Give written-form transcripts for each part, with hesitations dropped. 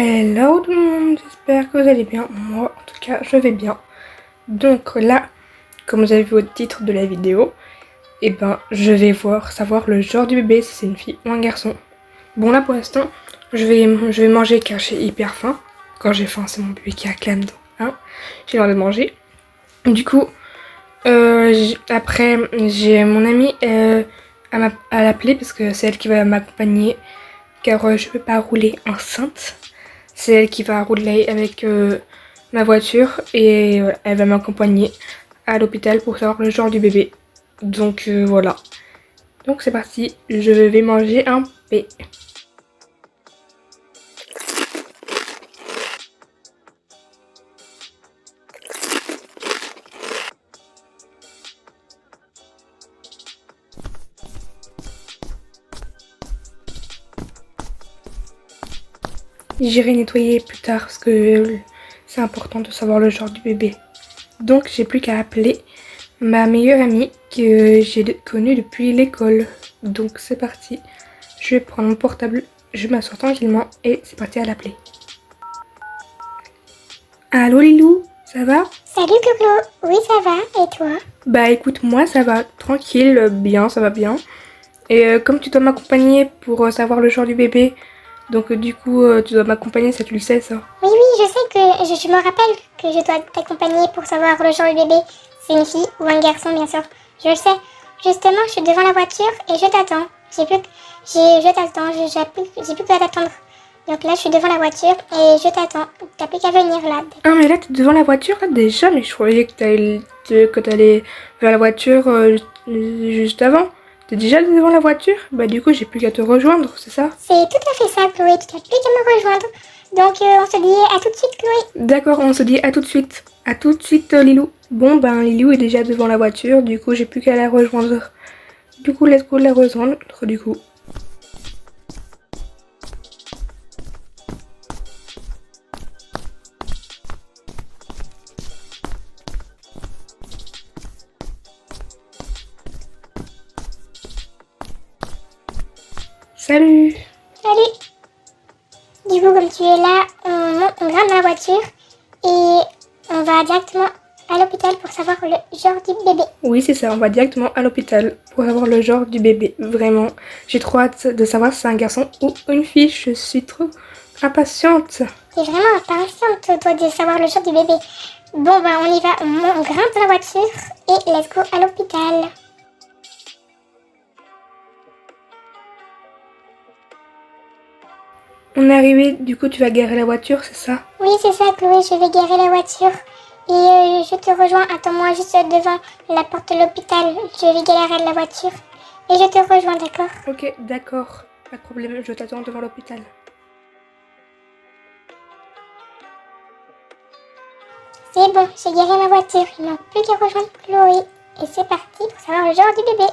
Hello tout le monde, j'espère que vous allez bien. Moi, en tout cas, je vais bien. Donc là, comme vous avez vu au titre de la vidéo, je vais savoir le genre du bébé, si c'est une fille ou un garçon. Bon là, pour l'instant, je vais manger car j'ai hyper faim. Quand j'ai faim, c'est mon bébé qui acclame, donc hein, j'ai le droit de manger. Du coup, après, j'ai mon amie à l'appeler parce que c'est elle qui va m'accompagner car je peux pas rouler enceinte. C'est elle qui va rouler avec ma voiture et elle va m'accompagner à l'hôpital pour savoir le genre du bébé. Donc voilà. Donc c'est parti, je vais manger un P. J'irai nettoyer plus tard parce que c'est important de savoir le genre du bébé. Donc j'ai plus qu'à appeler ma meilleure amie que j'ai connue depuis l'école. Donc c'est parti, je vais prendre mon portable, je m'assois tranquillement et c'est parti à l'appeler. Allô Lilou, ça va? Salut Coco, oui ça va, et toi? Bah écoute, moi ça va, tranquille, bien, ça va bien. Et comme tu dois m'accompagner pour savoir le genre du bébé, donc du coup tu dois m'accompagner, ça tu le sais ça. Oui, je sais que je me rappelle que je dois t'accompagner pour savoir le genre du bébé. C'est une fille ou un garçon bien sûr, je le sais. Justement, je suis devant la voiture et je t'attends. J'ai plus qu'à t'attendre. Donc là, je suis devant la voiture et je t'attends. T'as plus qu'à venir là. Ah mais là t'es devant la voiture là déjà, mais je croyais que t'allais vers la voiture juste avant. T'es déjà devant la voiture? Bah du coup j'ai plus qu'à te rejoindre, c'est ça? C'est tout à fait ça, Chloé, tu n'as plus qu'à me rejoindre. Donc on se dit à tout de suite, Chloé. D'accord, on se dit à tout de suite. À tout de suite Lilou. Bon ben Lilou est déjà devant la voiture, du coup j'ai plus qu'à la rejoindre. Du coup let's go la rejoindre, du coup. Salut! Salut. Du coup, comme tu es là, on grimpe dans la voiture et on va directement à l'hôpital pour savoir le genre du bébé. Oui, c'est ça, on va directement à l'hôpital pour savoir le genre du bébé. Vraiment, j'ai trop hâte de savoir si c'est un garçon ou une fille. Je suis trop impatiente. T'es vraiment impatiente, toi, de savoir le genre du bébé. Bon, bah, on y va, on grimpe dans la voiture et let's go à l'hôpital. On est arrivé, du coup tu vas garer la voiture, c'est ça? Oui, c'est ça, Chloé, je vais garer la voiture et je te rejoins. Attends-moi juste devant la porte de l'hôpital. Je vais garer la voiture et je te rejoins, d'accord? Ok, d'accord, pas de problème, je t'attends devant l'hôpital. C'est bon, j'ai garé ma voiture. Il manque plus qu'à rejoindre Chloé. Et c'est parti pour savoir le genre du bébé.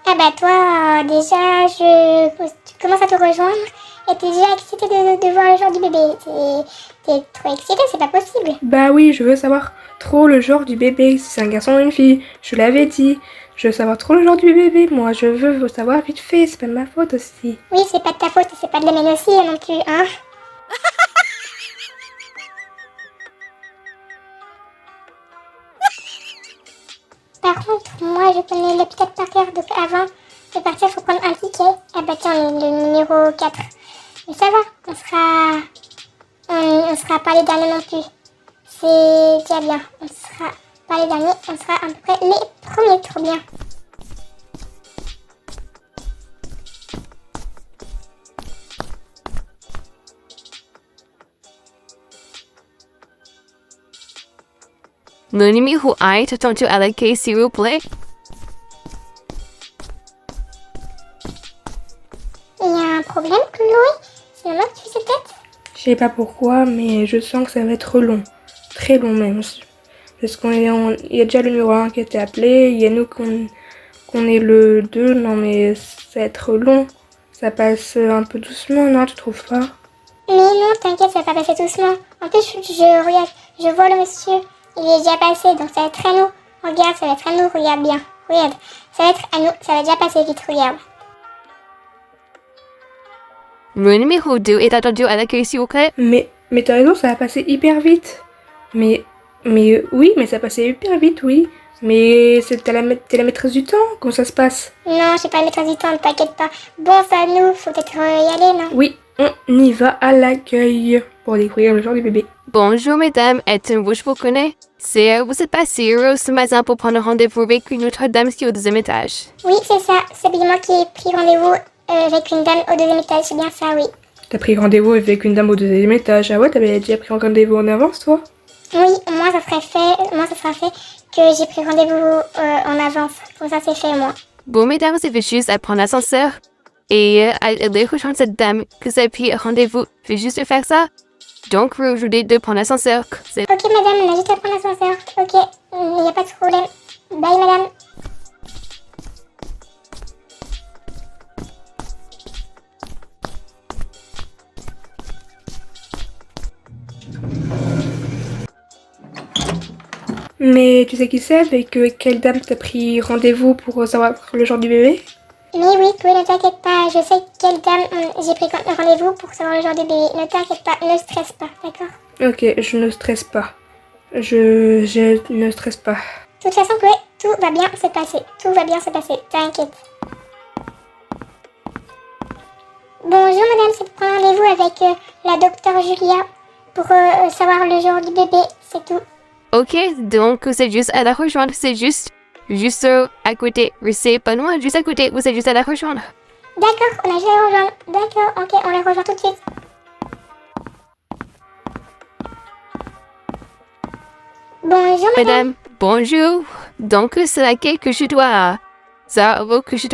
Ah bah toi, déjà, tu commences à te rejoindre et t'es déjà excitée de voir le genre du bébé. T'es trop excitée, c'est pas possible. Bah oui, je veux savoir trop le genre du bébé, si c'est un garçon ou une fille. Je l'avais dit, je veux savoir trop le genre du bébé. Moi, je veux savoir vite fait, c'est pas de ma faute aussi. Oui, c'est pas de ta faute et c'est pas de la mienne aussi non plus, hein. Par contre, moi je connais l'hôpital par cœur, donc avant de partir, faut prendre un ticket. Ah bah tiens, on est le numéro 4. Mais ça va, on sera pas les derniers non plus. C'est déjà bien, on sera pas les derniers, on sera à peu près les premiers, trop bien. Ngunimi huai tatontu alake s'il vous plaît. Il y a un problème, Chloé? C'est normal que tu fais cette tête? Je sais pas pourquoi, mais je sens que ça va être long. Très long même. Parce il y a déjà le numéro 1 qui a été appelé, il y a nous qu'on est le 2. Non mais ça va être long. Ça passe un peu doucement, non, tu trouves pas? Mais non, t'inquiète, ça va pas passer doucement. En plus, regarde, je vois le monsieur, il est déjà passé, donc ça va être à nous. Regarde, ça va être à nous, regarde bien. Regarde, ça va être à nous, ça va déjà passer vite, regarde. Le numéro 2 est attendu à l'accueil, s'il vous plaît. Mais t'as raison, ça va passer hyper vite. Mais oui, mais ça passait hyper vite, oui. Mais t'es la maîtresse du temps, comment ça se passe? Non, je suis pas la maîtresse du temps, ne t'inquiète pas. Bon, ça nous, faut peut-être y aller, non? Oui, on y va à l'accueil pour découvrir le genre du bébé. Bonjour, mesdames. Est-ce que je vous connais? Vous êtes passé ce matin pour prendre rendez-vous avec une autre dame qui est au deuxième étage. Oui, c'est ça. C'est bien moi qui ai pris rendez-vous avec une dame au deuxième étage, c'est bien ça, oui. T'as pris rendez-vous avec une dame au deuxième étage. Ah ouais, t'avais déjà pris rendez-vous en avance, toi? Oui, moi ça sera fait que j'ai pris rendez-vous en avance. Comme ça c'est fait, moi. Bon, mesdames, vous avez juste à prendre l'ascenseur et aller rejoindre cette dame que vous avez pris rendez-vous. Faites juste faire ça. Donc, vous ajoutez de prendre l'ascenseur. Ok, madame, on a juste à prendre l'ascenseur. Ok, il n'y a pas de problème. Bye, madame. Mais tu sais qui c'est? Avec quelle dame t'as pris rendez-vous pour savoir le genre du bébé? Mais oui, ne t'inquiète pas, je sais quelle dame j'ai pris rendez-vous pour savoir le genre de bébé. Ne t'inquiète pas, ne stresse pas, d'accord? Ok, je ne stresse pas. Je ne stresse pas. De toute façon, Chloé, tout va bien se passer. Tout va bien se passer, t'inquiète. Bonjour madame, c'est pour prendre rendez-vous avec la docteure Julia pour savoir le genre du bébé, c'est tout. Ok, donc c'est juste à la rejoindre. C'est juste à côté. C'est pas loin, juste à côté. Vous êtes juste à la rejoindre. D'accord, on a juste à la rejoindre. D'accord, ok, on la rejoint tout de suite. Bonjour madame. Madame, bonjour. Donc c'est laquelle que je dois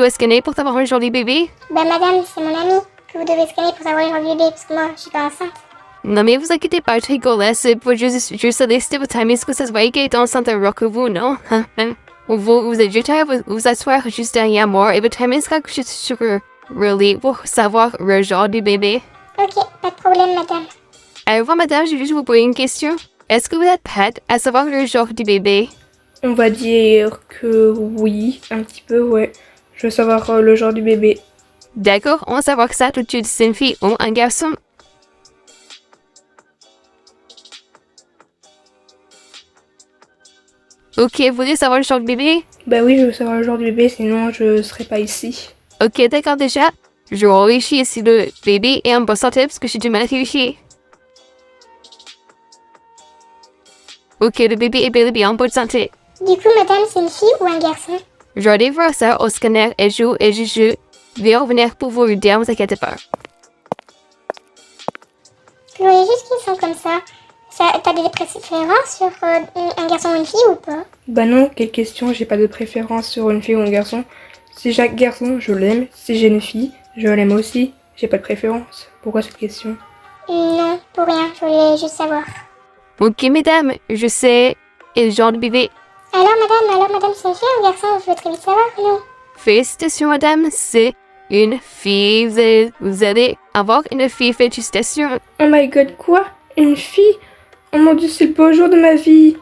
scanner pour savoir le genre du bébé? Ben madame, c'est mon ami que vous devez scanner pour savoir le genre du bébé parce que moi je suis pas enceinte. Non mais vous inquiétez pas, je rigole. C'est pour juste laisser votre time. Est-ce que ça se voit qu'elle est enceinte alors que vous, non? Vous êtes juste à vous asseoir juste derrière moi et votre time sera juste sur relais pour savoir le genre du bébé. Ok, pas de problème madame. Alors madame, je vais juste vous poser une question. Est-ce que vous êtes prête à savoir le genre du bébé? On va dire que oui, un petit peu, ouais. Je veux savoir le genre du bébé. D'accord, on va savoir ça tout de suite. C'est une fille ou un garçon? Ok, vous voulez savoir le genre du bébé? Bah oui, je veux savoir le genre du bébé, sinon je serais pas ici. Ok, d'accord déjà. Je vais vérifier si le bébé est en bonne santé parce que j'ai du mal à vérifier. Ok, le bébé est bel et bien en bonne santé. Du coup madame, c'est une fille ou un garçon? Je vais voir ça au scanner et je vais revenir pour vous le dire, ne vous inquiétez pas. Chloé, juste qu'ils sont comme ça. T'as des préférences sur un garçon ou une fille ou pas? Bah non, quelle question, j'ai pas de préférence sur une fille ou un garçon. Si j'ai un garçon, je l'aime. Si j'ai une fille, je l'aime aussi. J'ai pas de préférence. Pourquoi cette question? Non, pour rien, je voulais juste savoir. Ok, mesdames, je sais et le genre de bébé. Alors madame, c'est une fille ou un garçon? Je veux très vite savoir, non? Félicitations, madame, c'est une fille. Vous allez avoir une fille, félicitations. Oh my god, quoi? Une fille? Oh mon dieu, c'est le beau jour de ma vie.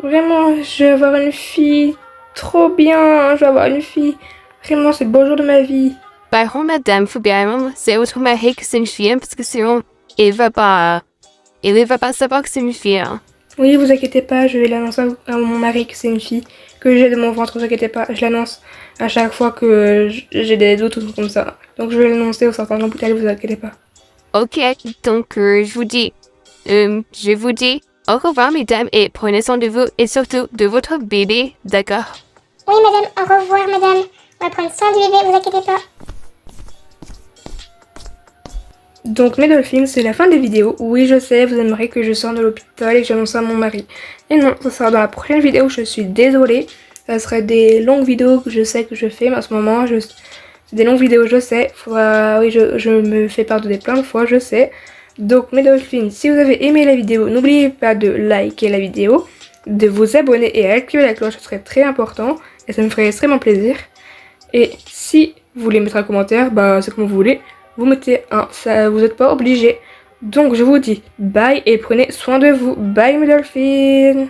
Vraiment, je vais avoir une fille. Trop bien, je vais avoir une fille. Vraiment, c'est le beau jour de ma vie. Par contre, madame, faut bien c'est votre mari que c'est une fille, parce que sinon, il va pas savoir que c'est une fille. Hein. Oui, vous inquiétez pas, je vais l'annoncer à mon mari que c'est une fille. Que j'ai de mon ventre, vous inquiétez pas. Je l'annonce à chaque fois que j'ai des doutes ou tout comme ça. Donc je vais l'annoncer au sortant de l'hôpital, vous inquiétez pas. Ok, donc je vous dis au revoir, mesdames, et prenez soin de vous et surtout de votre bébé, d'accord? Oui madame, au revoir madame. On va prendre soin du bébé, vous inquiétez pas. Donc mes dolphins, c'est la fin des vidéos. Oui, je sais, vous aimeriez que je sorte de l'hôpital et que j'annonce à mon mari. Et non, ça sera dans la prochaine vidéo, je suis désolée. Ça serait des longues vidéos que je sais que je fais, mais en ce moment, c'est des longues vidéos, je sais. Oui, je me fais pardonner plein de fois, je sais. Donc mes dolphins, si vous avez aimé la vidéo, n'oubliez pas de liker la vidéo, de vous abonner et activer la cloche, ce serait très important. Et ça me ferait extrêmement plaisir. Et si vous voulez mettre un commentaire, bah c'est comme vous voulez. Vous mettez un, ça, vous n'êtes pas obligé. Donc je vous dis bye et prenez soin de vous. Bye mes dolphins.